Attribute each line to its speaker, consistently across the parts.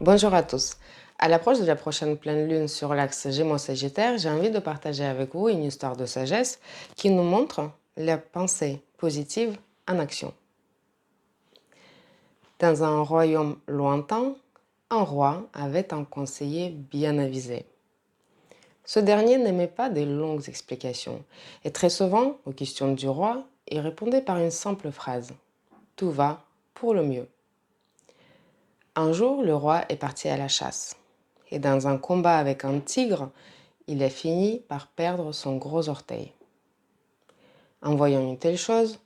Speaker 1: Bonjour à tous. À l'approche de la prochaine pleine lune sur l'axe Gémeaux-Sagittaire, j'ai envie de partager avec vous une histoire de sagesse qui nous montre la pensée positive en action. Dans un royaume lointain, un roi avait un conseiller bien avisé. Ce dernier n'aimait pas des longues explications et très souvent, aux questions du roi, il répondait par une simple phrase : « Tout va pour le mieux ». Un jour, le roi est parti à la chasse. Et dans un combat avec un tigre, il a fini par perdre son gros orteil. En voyant une telle chose,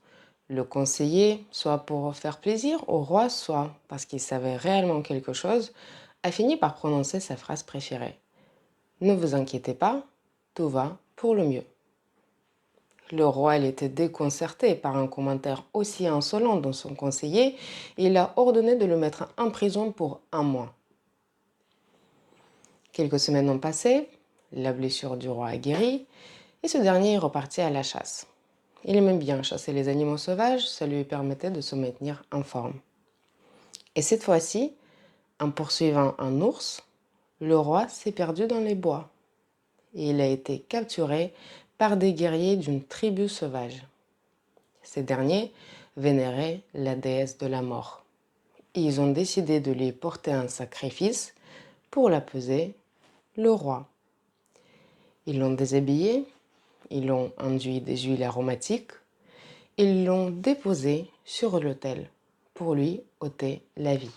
Speaker 1: le conseiller, soit pour faire plaisir au roi, soit parce qu'il savait réellement quelque chose, a fini par prononcer sa phrase préférée. « Ne vous inquiétez pas, tout va pour le mieux ». Le roi il était déconcerté par un commentaire aussi insolent de son conseiller et il a ordonné de le mettre en prison pour 1 mois. Quelques semaines ont passé, la blessure du roi a guéri et ce dernier est reparti à la chasse. Il aimait bien chasser les animaux sauvages, ça lui permettait de se maintenir en forme. Et cette fois-ci, en poursuivant un ours, le roi s'est perdu dans les bois et il a été capturé par des guerriers d'une tribu sauvage. Ces derniers vénéraient la déesse de la mort. Et ils ont décidé de lui porter un sacrifice pour l'apaiser, le roi. Ils l'ont déshabillé, ils l'ont enduit des huiles aromatiques, ils l'ont déposé sur l'autel pour lui ôter la vie.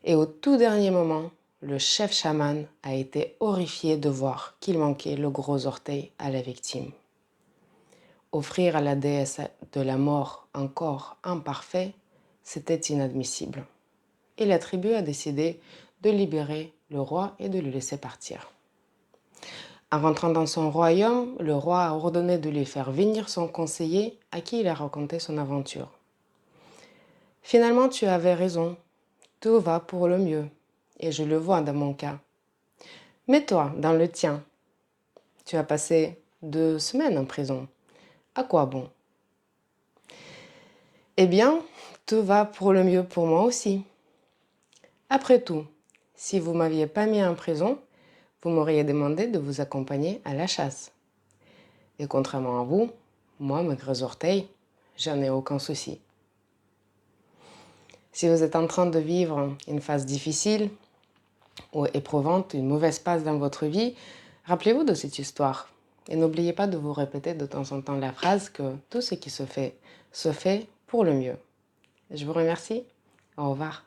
Speaker 1: Et au tout dernier moment, le chef chaman a été horrifié de voir qu'il manquait le gros orteil à la victime. Offrir à la déesse de la mort un corps imparfait, c'était inadmissible. Et la tribu a décidé de libérer le roi et de le laisser partir. En rentrant dans son royaume, le roi a ordonné de lui faire venir son conseiller à qui il a raconté son aventure. « Finalement, tu avais raison, tout va pour le mieux, et je le vois dans mon cas. Mets-toi dans le tien. Tu as passé 2 semaines en prison. À quoi bon ? » Eh bien, tout va pour le mieux pour moi aussi. Après tout, si vous ne m'aviez pas mis en prison, vous m'auriez demandé de vous accompagner à la chasse. Et contrairement à vous, moi, mes gros orteils, j'en ai aucun souci. Si vous êtes en train de vivre une phase difficile ou éprouvante, une mauvaise passe dans votre vie, rappelez-vous de cette histoire. Et n'oubliez pas de vous répéter de temps en temps la phrase que tout ce qui se fait pour le mieux. Je vous remercie. Au revoir.